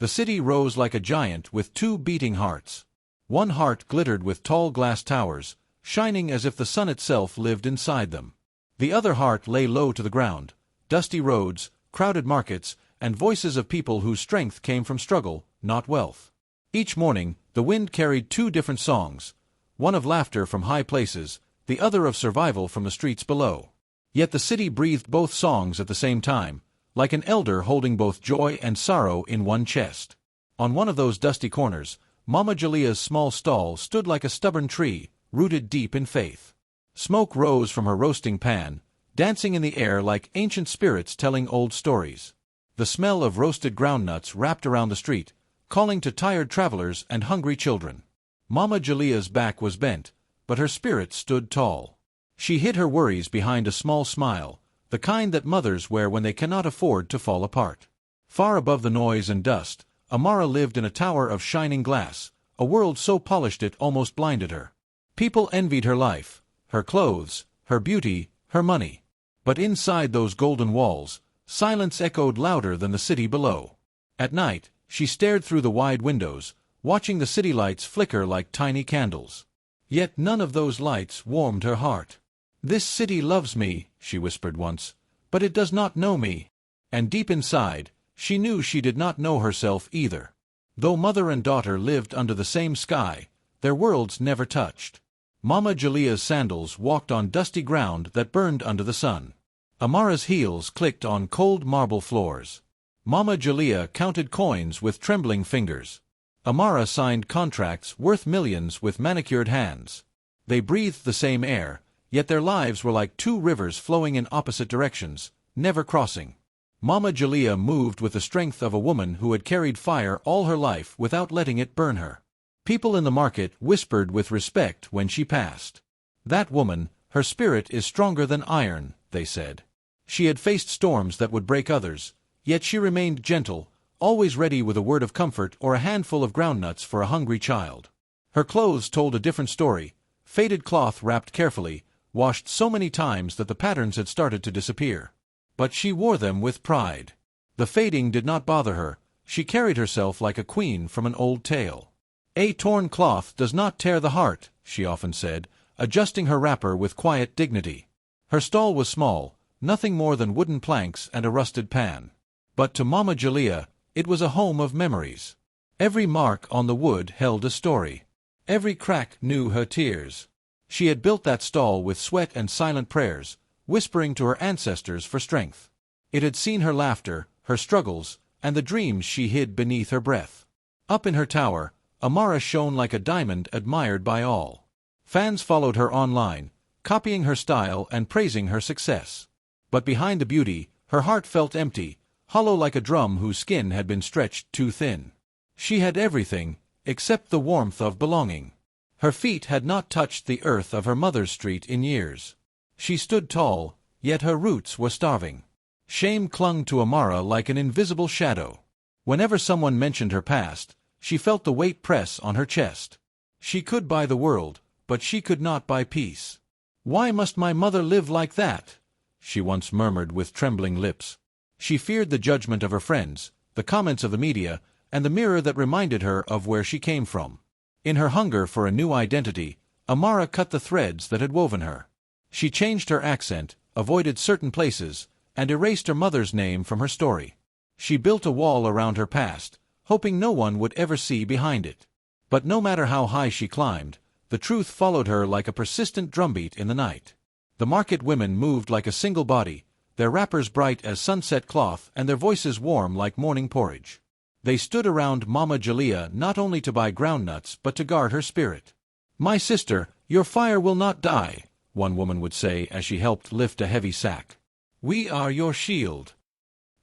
The city rose like a giant with two beating hearts. One heart glittered with tall glass towers, shining as if the sun itself lived inside them. The other heart lay low to the ground, dusty roads, crowded markets, and voices of people whose strength came from struggle, not wealth. Each morning, the wind carried two different songs, one of laughter from high places, the other of survival from the streets below. Yet the city breathed both songs at the same time, like an elder holding both joy and sorrow in one chest. On one of those dusty corners, Mama Julia's small stall stood like a stubborn tree, rooted deep in faith. Smoke rose from her roasting pan, dancing in the air like ancient spirits telling old stories. The smell of roasted groundnuts wrapped around the street, calling to tired travelers and hungry children. Mama Julia's back was bent, but her spirit stood tall. She hid her worries behind a small smile, the kind that mothers wear when they cannot afford to fall apart. Far above the noise and dust, Amara lived in a tower of shining glass, a world so polished it almost blinded her. People envied her life, her clothes, her beauty, her money. But inside those golden walls, silence echoed louder than the city below. At night, she stared through the wide windows, watching the city lights flicker like tiny candles. Yet none of those lights warmed her heart. "This city loves me," she whispered once, "but it does not know me." And deep inside, she knew she did not know herself either. Though mother and daughter lived under the same sky, their worlds never touched. Mama Julia's sandals walked on dusty ground that burned under the sun. Amara's heels clicked on cold marble floors. Mama Julia counted coins with trembling fingers. Amara signed contracts worth millions with manicured hands. They breathed the same air, yet their lives were like two rivers flowing in opposite directions, never crossing. Mama Julia moved with the strength of a woman who had carried fire all her life without letting it burn her. People in the market whispered with respect when she passed. "That woman, her spirit is stronger than iron," they said. She had faced storms that would break others, yet she remained gentle, always ready with a word of comfort or a handful of groundnuts for a hungry child. Her clothes told a different story, faded cloth wrapped carefully, washed so many times that the patterns had started to disappear. But she wore them with pride. The fading did not bother her, she carried herself like a queen from an old tale. "A torn cloth does not tear the heart," she often said, adjusting her wrapper with quiet dignity. Her stall was small, nothing more than wooden planks and a rusted pan. But to Mama Julia, it was a home of memories. Every mark on the wood held a story. Every crack knew her tears. She had built that stall with sweat and silent prayers, whispering to her ancestors for strength. It had seen her laughter, her struggles, and the dreams she hid beneath her breath. Up in her tower, Amara shone like a diamond admired by all. Fans followed her online, copying her style and praising her success. But behind the beauty, her heart felt empty, hollow like a drum whose skin had been stretched too thin. She had everything, except the warmth of belonging. Her feet had not touched the earth of her mother's street in years. She stood tall, yet her roots were starving. Shame clung to Amara like an invisible shadow. Whenever someone mentioned her past, she felt the weight press on her chest. She could buy the world, but she could not buy peace. "Why must my mother live like that?" she once murmured with trembling lips. She feared the judgment of her friends, the comments of the media, and the mirror that reminded her of where she came from. In her hunger for a new identity, Amara cut the threads that had woven her. She changed her accent, avoided certain places, and erased her mother's name from her story. She built a wall around her past, hoping no one would ever see behind it. But no matter how high she climbed, the truth followed her like a persistent drumbeat in the night. The market women moved like a single body, their wrappers bright as sunset cloth and their voices warm like morning porridge. They stood around Mama Julia not only to buy groundnuts but to guard her spirit. "My sister, your fire will not die," one woman would say as she helped lift a heavy sack. "We are your shield."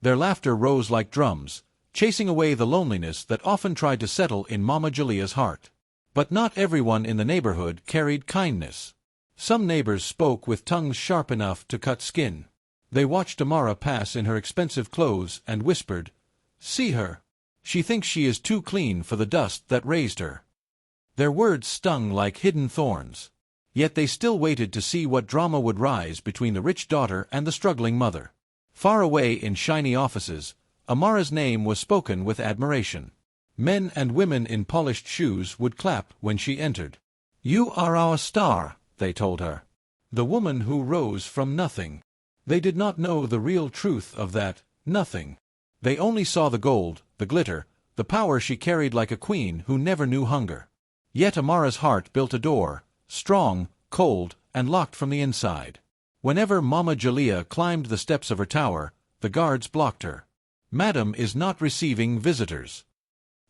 Their laughter rose like drums, chasing away the loneliness that often tried to settle in Mama Julia's heart. But not everyone in the neighborhood carried kindness. Some neighbors spoke with tongues sharp enough to cut skin. They watched Amara pass in her expensive clothes and whispered, "See her. She thinks she is too clean for the dust that raised her." Their words stung like hidden thorns. Yet they still waited to see what drama would rise between the rich daughter and the struggling mother. Far away in shiny offices, Amara's name was spoken with admiration. Men and women in polished shoes would clap when she entered. "You are our star," they told her. "The woman who rose from nothing." They did not know the real truth of that nothing. They only saw the gold, the glitter, the power she carried like a queen who never knew hunger. Yet Amara's heart built a door, strong, cold, and locked from the inside. Whenever Mama Jalea climbed the steps of her tower, the guards blocked her. "Madam is not receiving visitors."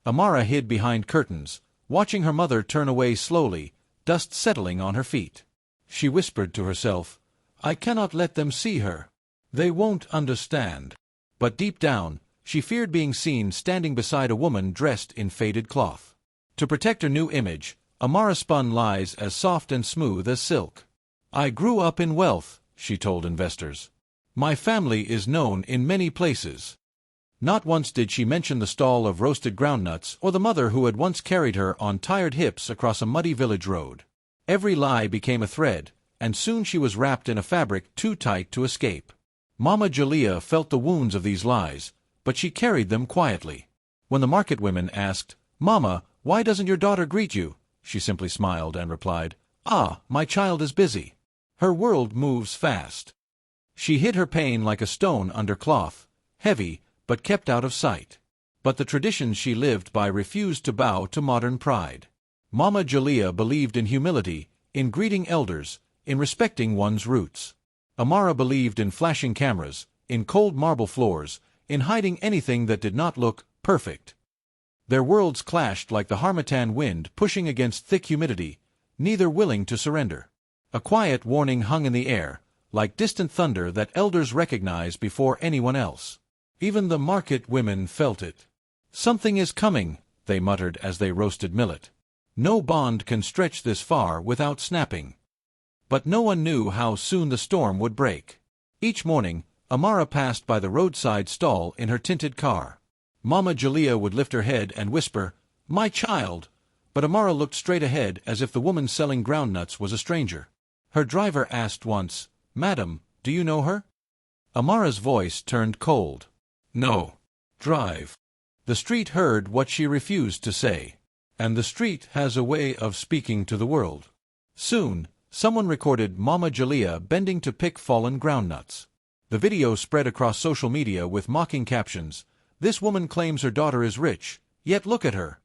Amara hid behind curtains, watching her mother turn away slowly, dust settling on her feet. She whispered to herself, "I cannot let them see her. They won't understand." But deep down, she feared being seen standing beside a woman dressed in faded cloth. To protect her new image, Amara spun lies as soft and smooth as silk. "I grew up in wealth," she told investors. "My family is known in many places." Not once did she mention the stall of roasted groundnuts or the mother who had once carried her on tired hips across a muddy village road. Every lie became a thread, and soon she was wrapped in a fabric too tight to escape. Mama Jalea felt the wounds of these lies, but she carried them quietly. When the market women asked, "Mama, why doesn't your daughter greet you?" she simply smiled and replied, "Ah, my child is busy. Her world moves fast." She hid her pain like a stone under cloth, heavy, but kept out of sight. But the traditions she lived by refused to bow to modern pride. Mama Jalea believed in humility, in greeting elders, in respecting one's roots. Amara believed in flashing cameras, in cold marble floors, in hiding anything that did not look perfect. Their worlds clashed like the harmattan wind pushing against thick humidity, neither willing to surrender. A quiet warning hung in the air, like distant thunder that elders recognize before anyone else. Even the market women felt it. "Something is coming," they muttered as they roasted millet. "No bond can stretch this far without snapping." But no one knew how soon the storm would break. Each morning, Amara passed by the roadside stall in her tinted car. Mama Jalea would lift her head and whisper, "My child," but Amara looked straight ahead as if the woman selling groundnuts was a stranger. Her driver asked once, "Madam, do you know her?" Amara's voice turned cold. "No. Drive." The street heard what she refused to say. And the street has a way of speaking to the world. Soon, someone recorded Mama Jalea bending to pick fallen groundnuts. The video spread across social media with mocking captions, "This woman claims her daughter is rich, yet look at her."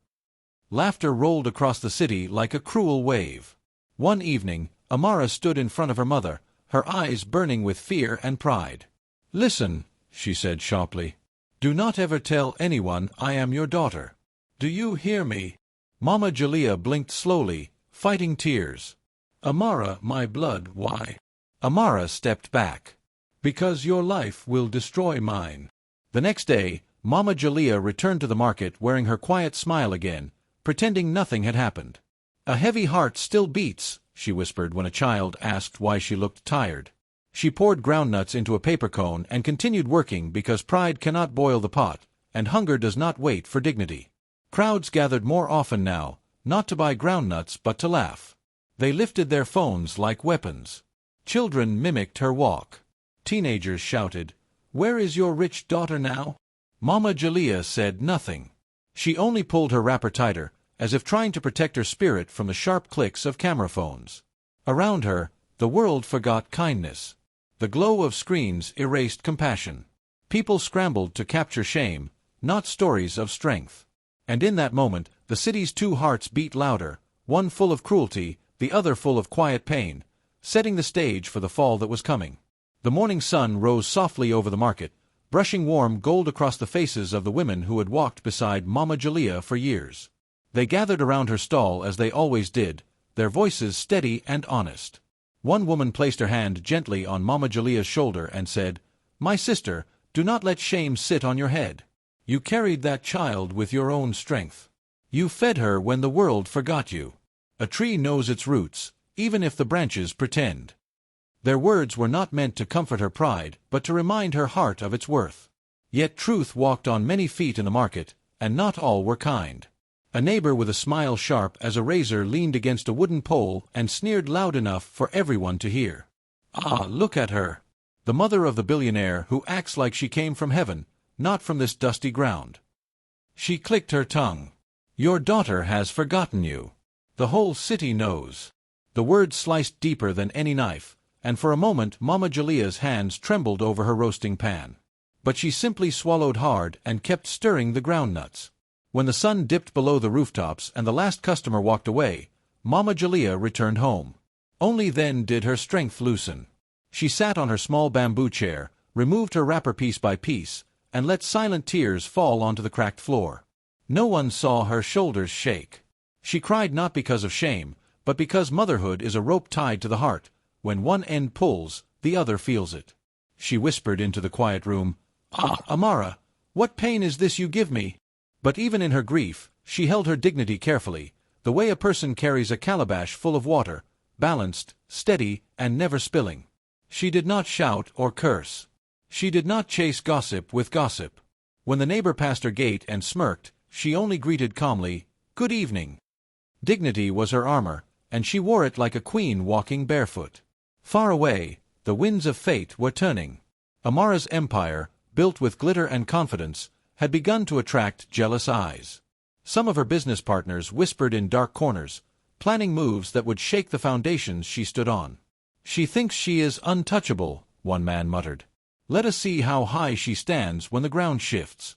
Laughter rolled across the city like a cruel wave. One evening, Amara stood in front of her mother, her eyes burning with fear and pride. "Listen," she said sharply. "Do not ever tell anyone I am your daughter. Do you hear me?" Mama Jalea blinked slowly, fighting tears. "Amara, my blood, why?" Amara stepped back. "Because your life will destroy mine." The next day, Mama Jalea returned to the market wearing her quiet smile again, pretending nothing had happened. "A heavy heart still beats," she whispered when a child asked why she looked tired. She poured groundnuts into a paper cone and continued working because pride cannot boil the pot, and hunger does not wait for dignity. Crowds gathered more often now, not to buy groundnuts but to laugh. They lifted their phones like weapons. Children mimicked her walk. Teenagers shouted, "Where is your rich daughter now?" Mama Jalea said nothing. She only pulled her wrapper tighter, as if trying to protect her spirit from the sharp clicks of camera phones. Around her, the world forgot kindness. The glow of screens erased compassion. People scrambled to capture shame, not stories of strength. And in that moment, the city's two hearts beat louder, one full of cruelty, the other full of quiet pain, setting the stage for the fall that was coming. The morning sun rose softly over the market, brushing warm gold across the faces of the women who had walked beside Mama Jalea for years. They gathered around her stall as they always did, their voices steady and honest. One woman placed her hand gently on Mama Jalea's shoulder and said, "My sister, do not let shame sit on your head. You carried that child with your own strength. You fed her when the world forgot you. A tree knows its roots, even if the branches pretend." Their words were not meant to comfort her pride, but to remind her heart of its worth. Yet truth walked on many feet in the market, and not all were kind. A neighbor with a smile sharp as a razor leaned against a wooden pole and sneered loud enough for everyone to hear. "Ah, look at her! The mother of the billionaire who acts like she came from heaven, not from this dusty ground." She clicked her tongue. "Your daughter has forgotten you. The whole city knows." The words sliced deeper than any knife, and for a moment Mama Julia's hands trembled over her roasting pan. But she simply swallowed hard and kept stirring the groundnuts. When the sun dipped below the rooftops and the last customer walked away, Mama Julia returned home. Only then did her strength loosen. She sat on her small bamboo chair, removed her wrapper piece by piece, and let silent tears fall onto the cracked floor. No one saw her shoulders shake. She cried not because of shame, but because motherhood is a rope tied to the heart. When one end pulls, the other feels it. She whispered into the quiet room, "Ah, Amara, what pain is this you give me?" But even in her grief, she held her dignity carefully, the way a person carries a calabash full of water, balanced, steady, and never spilling. She did not shout or curse. She did not chase gossip with gossip. When the neighbor passed her gate and smirked, she only greeted calmly, "Good evening." Dignity was her armor, and she wore it like a queen walking barefoot. Far away, the winds of fate were turning. Amara's empire, built with glitter and confidence, had begun to attract jealous eyes. Some of her business partners whispered in dark corners, planning moves that would shake the foundations she stood on. "She thinks she is untouchable," one man muttered. "Let us see how high she stands when the ground shifts."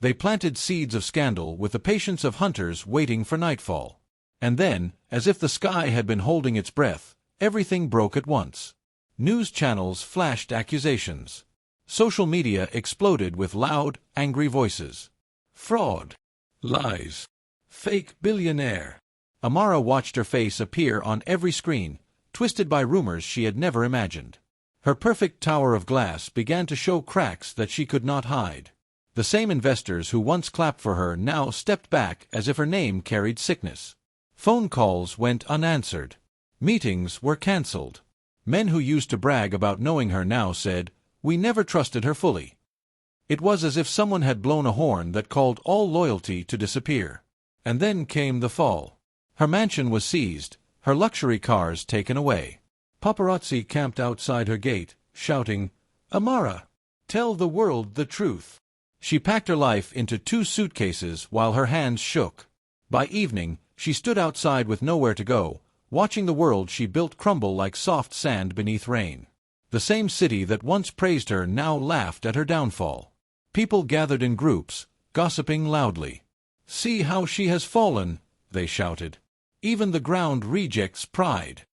They planted seeds of scandal with the patience of hunters waiting for nightfall. And then, as if the sky had been holding its breath, everything broke at once. News channels flashed accusations. Social media exploded with loud, angry voices. Fraud. Lies. Fake billionaire. Amara watched her face appear on every screen, twisted by rumors she had never imagined. Her perfect tower of glass began to show cracks that she could not hide. The same investors who once clapped for her now stepped back as if her name carried sickness. Phone calls went unanswered. Meetings were cancelled. Men who used to brag about knowing her now said, "We never trusted her fully." It was as if someone had blown a horn that called all loyalty to disappear. And then came the fall. Her mansion was seized, her luxury cars taken away. Paparazzi camped outside her gate, shouting, "Amara, tell the world the truth." She packed her life into 2 suitcases while her hands shook. By evening, she stood outside with nowhere to go, watching the world she built crumble like soft sand beneath rain. The same city that once praised her now laughed at her downfall. People gathered in groups, gossiping loudly. "See how she has fallen," they shouted. "Even the ground rejects pride."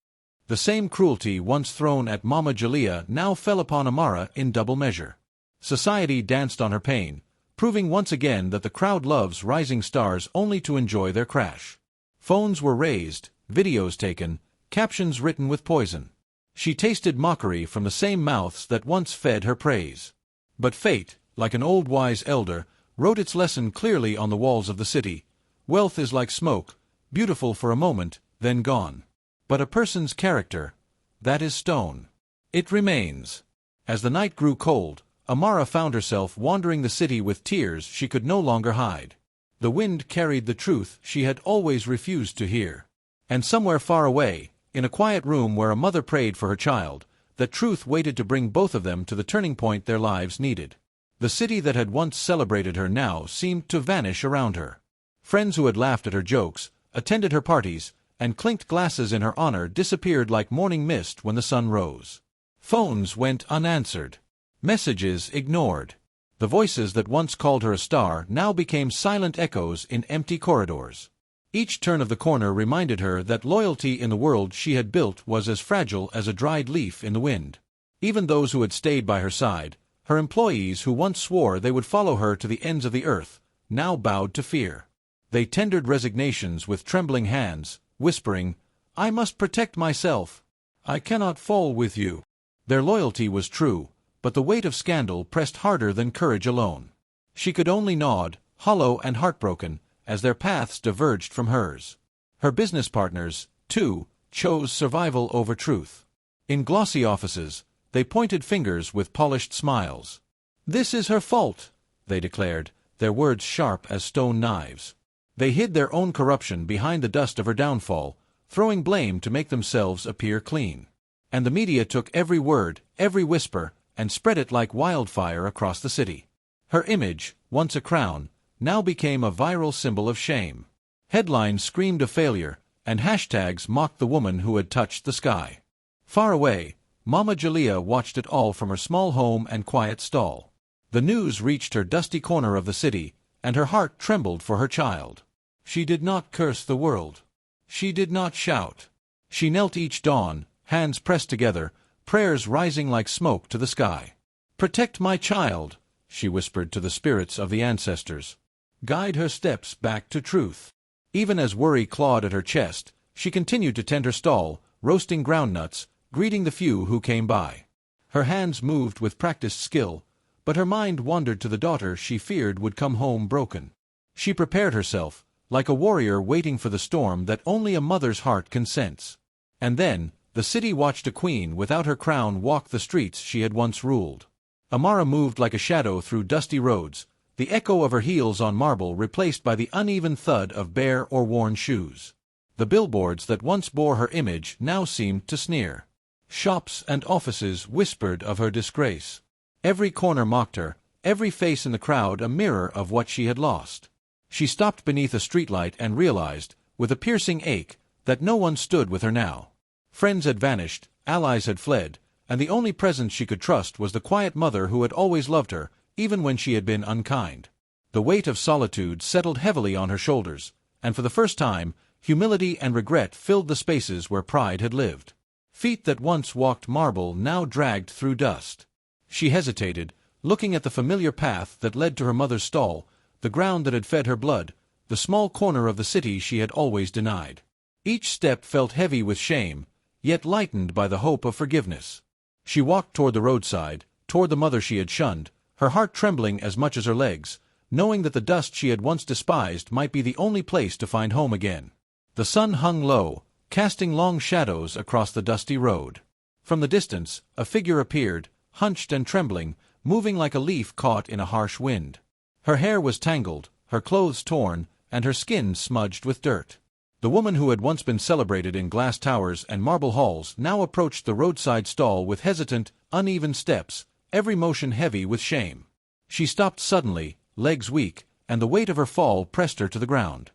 The same cruelty once thrown at Mama Julia now fell upon Amara in double measure. Society danced on her pain, proving once again that the crowd loves rising stars only to enjoy their crash. Phones were raised, videos taken, captions written with poison. She tasted mockery from the same mouths that once fed her praise. But fate, like an old wise elder, wrote its lesson clearly on the walls of the city. Wealth is like smoke, beautiful for a moment, then gone. But a person's character, that is stone. It remains. As the night grew cold, Amara found herself wandering the city with tears she could no longer hide. The wind carried the truth she had always refused to hear. And somewhere far away, in a quiet room where a mother prayed for her child, that truth waited to bring both of them to the turning point their lives needed. The city that had once celebrated her now seemed to vanish around her. Friends who had laughed at her jokes, attended her parties, and clinked glasses in her honor disappeared like morning mist when the sun rose. Phones went unanswered. Messages ignored. The voices that once called her a star now became silent echoes in empty corridors. Each turn of the corner reminded her that loyalty in the world she had built was as fragile as a dried leaf in the wind. Even those who had stayed by her side, her employees who once swore they would follow her to the ends of the earth, now bowed to fear. They tendered resignations with trembling hands, whispering, "I must protect myself. I cannot fall with you." Their loyalty was true, but the weight of scandal pressed harder than courage alone. She could only nod, hollow and heartbroken, as their paths diverged from hers. Her business partners, too, chose survival over truth. In glossy offices, they pointed fingers with polished smiles. "This is her fault," they declared, their words sharp as stone knives. They hid their own corruption behind the dust of her downfall, throwing blame to make themselves appear clean. And the media took every word, every whisper, and spread it like wildfire across the city. Her image, once a crown, now became a viral symbol of shame. Headlines screamed of failure, and hashtags mocked the woman who had touched the sky. Far away, Mama Jalea watched it all from her small home and quiet stall. The news reached her dusty corner of the city, and her heart trembled for her child. She did not curse the world. She did not shout. She knelt each dawn, hands pressed together, prayers rising like smoke to the sky. "Protect my child," she whispered to the spirits of the ancestors. "Guide her steps back to truth." Even as worry clawed at her chest, she continued to tend her stall, roasting groundnuts, greeting the few who came by. Her hands moved with practiced skill, but her mind wandered to the daughter she feared would come home broken. She prepared herself, like a warrior waiting for the storm that only a mother's heart can sense. And then, the city watched a queen without her crown walk the streets she had once ruled. Amara moved like a shadow through dusty roads, the echo of her heels on marble replaced by the uneven thud of bare or worn shoes. The billboards that once bore her image now seemed to sneer. Shops and offices whispered of her disgrace. Every corner mocked her, every face in the crowd a mirror of what she had lost. She stopped beneath a streetlight and realized, with a piercing ache, that no one stood with her now. Friends had vanished, allies had fled, and the only presence she could trust was the quiet mother who had always loved her, even when she had been unkind. The weight of solitude settled heavily on her shoulders, and for the first time, humility and regret filled the spaces where pride had lived. Feet that once walked marble now dragged through dust. She hesitated, looking at the familiar path that led to her mother's stall, the ground that had fed her blood, the small corner of the city she had always denied. Each step felt heavy with shame, yet lightened by the hope of forgiveness. She walked toward the roadside, toward the mother she had shunned, her heart trembling as much as her legs, knowing that the dust she had once despised might be the only place to find home again. The sun hung low, casting long shadows across the dusty road. From the distance, a figure appeared, hunched and trembling, moving like a leaf caught in a harsh wind. Her hair was tangled, her clothes torn, and her skin smudged with dirt. The woman who had once been celebrated in glass towers and marble halls now approached the roadside stall with hesitant, uneven steps, every motion heavy with shame. She stopped suddenly, legs weak, and the weight of her fall pressed her to the ground.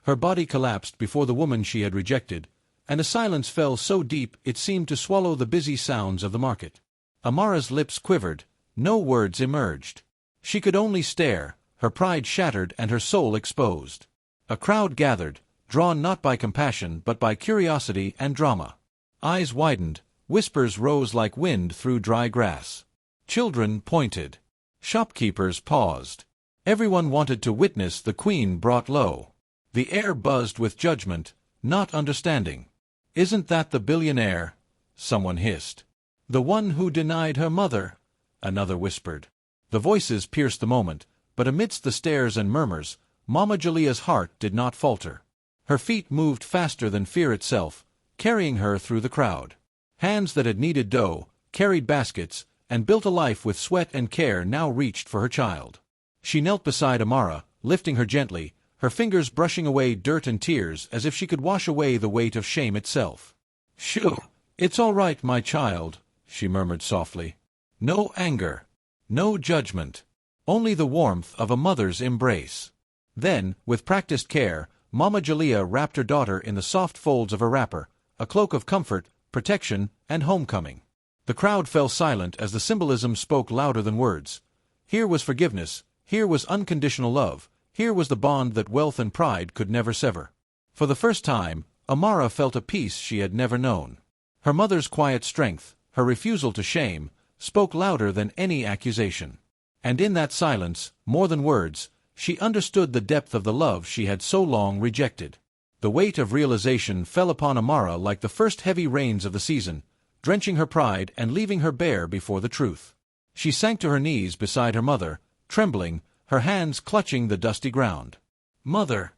Her body collapsed before the woman she had rejected, and a silence fell so deep it seemed to swallow the busy sounds of the market. Amara's lips quivered, no words emerged. She could only stare, her pride shattered and her soul exposed. A crowd gathered, drawn not by compassion but by curiosity and drama. Eyes widened, whispers rose like wind through dry grass. Children pointed. Shopkeepers paused. Everyone wanted to witness the queen brought low. The air buzzed with judgment, not understanding. "Isn't that the billionaire?" someone hissed. "The one who denied her mother," another whispered. The voices pierced the moment, but amidst the stares and murmurs, Mama Jalea's heart did not falter. Her feet moved faster than fear itself, carrying her through the crowd. Hands that had kneaded dough, carried baskets, and built a life with sweat and care now reached for her child. She knelt beside Amara, lifting her gently, her fingers brushing away dirt and tears as if she could wash away the weight of shame itself. "Shoo! It's all right, my child," she murmured softly. "No anger. No judgment. Only the warmth of a mother's embrace." Then, with practiced care, Mama Jalea wrapped her daughter in the soft folds of her wrapper, a cloak of comfort, protection, and homecoming. The crowd fell silent as the symbolism spoke louder than words. Here was forgiveness, here was unconditional love, here was the bond that wealth and pride could never sever. For the first time, Amara felt a peace she had never known. Her mother's quiet strength, her refusal to shame, spoke louder than any accusation. And in that silence, more than words, she understood the depth of the love she had so long rejected. The weight of realization fell upon Amara like the first heavy rains of the season, drenching her pride and leaving her bare before the truth. She sank to her knees beside her mother, trembling, her hands clutching the dusty ground. "Mother,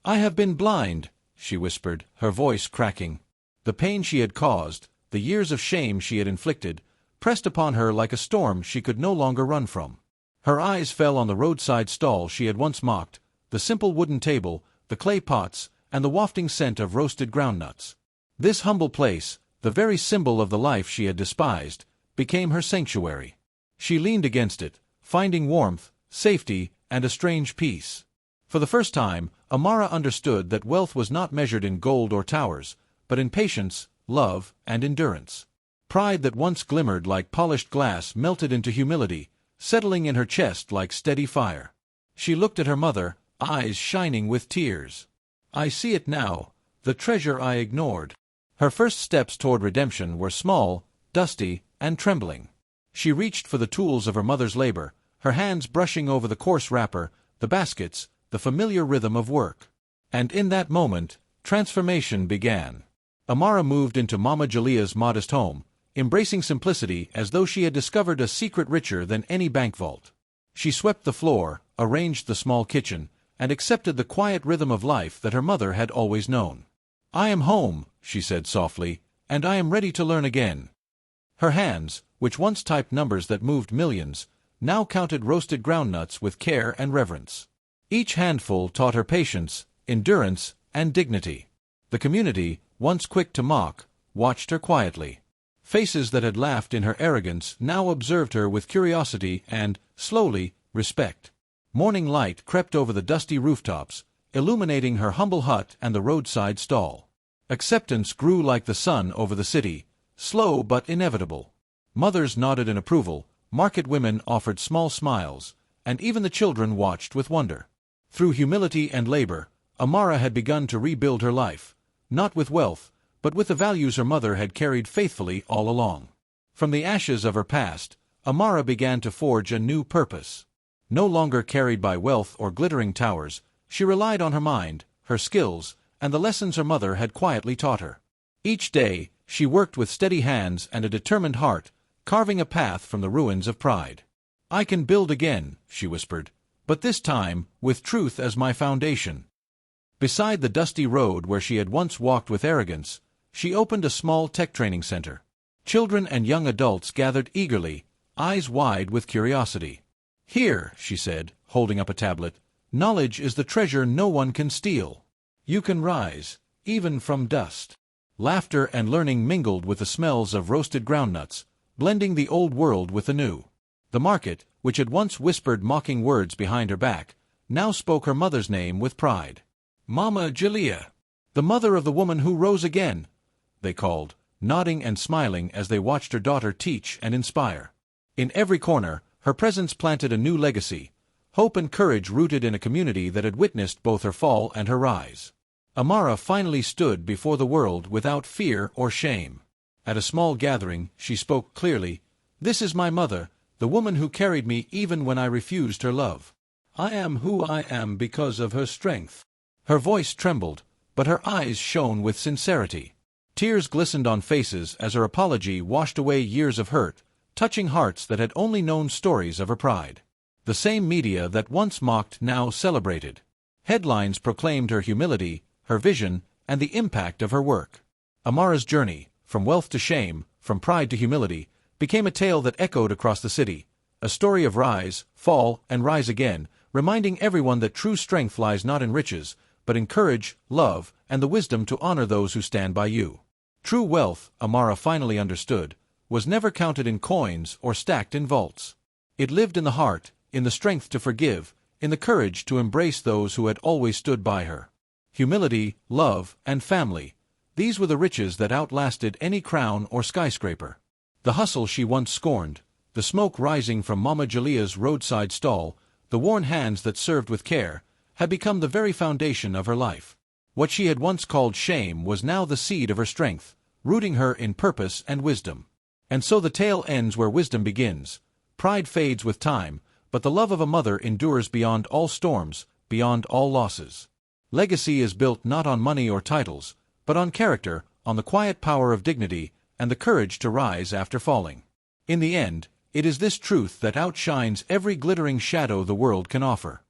I have been blind," she whispered, her voice cracking. The pain she had caused, the years of shame she had inflicted, pressed upon her like a storm she could no longer run from. Her eyes fell on the roadside stall she had once mocked, the simple wooden table, the clay pots, and the wafting scent of roasted groundnuts. This humble place, the very symbol of the life she had despised, became her sanctuary. She leaned against it, finding warmth, safety, and a strange peace. For the first time, Amara understood that wealth was not measured in gold or towers, but in patience, love, and endurance. Pride that once glimmered like polished glass melted into humility, settling in her chest like steady fire. She looked at her mother, eyes shining with tears. "I see it now, the treasure I ignored." Her first steps toward redemption were small, dusty, and trembling. She reached for the tools of her mother's labor, her hands brushing over the coarse wrapper, the baskets, the familiar rhythm of work. And in that moment, transformation began. Amara moved into Mama Jalia's modest home, embracing simplicity as though she had discovered a secret richer than any bank vault. She swept the floor, arranged the small kitchen, and accepted the quiet rhythm of life that her mother had always known. "I am home," she said softly, "and I am ready to learn again." Her hands, which once typed numbers that moved millions, now counted roasted groundnuts with care and reverence. Each handful taught her patience, endurance, and dignity. The community, once quick to mock, watched her quietly. Faces that had laughed in her arrogance now observed her with curiosity and, slowly, respect. Morning light crept over the dusty rooftops, illuminating her humble hut and the roadside stall. Acceptance grew like the sun over the city, slow but inevitable. Mothers nodded in approval, market women offered small smiles, and even the children watched with wonder. Through humility and labor, Amara had begun to rebuild her life, not with wealth, but with the values her mother had carried faithfully all along. From the ashes of her past, Amara began to forge a new purpose. No longer carried by wealth or glittering towers, she relied on her mind, her skills, and the lessons her mother had quietly taught her. Each day, she worked with steady hands and a determined heart, carving a path from the ruins of pride. "I can build again," she whispered, "but this time, with truth as my foundation." Beside the dusty road where she had once walked with arrogance, she opened a small tech training center. Children and young adults gathered eagerly, eyes wide with curiosity. "Here," she said, holding up a tablet, "knowledge is the treasure no one can steal. You can rise, even from dust." Laughter and learning mingled with the smells of roasted groundnuts, blending the old world with the new. The market, which had once whispered mocking words behind her back, now spoke her mother's name with pride. "Mama Jalia, the mother of the woman who rose again," they called, nodding and smiling as they watched her daughter teach and inspire. In every corner, her presence planted a new legacy, hope and courage rooted in a community that had witnessed both her fall and her rise. Amara finally stood before the world without fear or shame. At a small gathering, she spoke clearly, "This is my mother, the woman who carried me even when I refused her love. I am who I am because of her strength." Her voice trembled, but her eyes shone with sincerity. Tears glistened on faces as her apology washed away years of hurt, touching hearts that had only known stories of her pride. The same media that once mocked now celebrated. Headlines proclaimed her humility, her vision, and the impact of her work. Amara's journey, from wealth to shame, from pride to humility, became a tale that echoed across the city, a story of rise, fall, and rise again, reminding everyone that true strength lies not in riches, but in courage, love, and the wisdom to honor those who stand by you. True wealth, Amara finally understood, was never counted in coins or stacked in vaults. It lived in the heart, in the strength to forgive, in the courage to embrace those who had always stood by her. Humility, love, and family, these were the riches that outlasted any crown or skyscraper. The hustle she once scorned, the smoke rising from Mama Jalia's roadside stall, the worn hands that served with care, had become the very foundation of her life. What she had once called shame was now the seed of her strength, rooting her in purpose and wisdom. And so the tale ends where wisdom begins. Pride fades with time, but the love of a mother endures beyond all storms, beyond all losses. Legacy is built not on money or titles, but on character, on the quiet power of dignity, and the courage to rise after falling. In the end, it is this truth that outshines every glittering shadow the world can offer.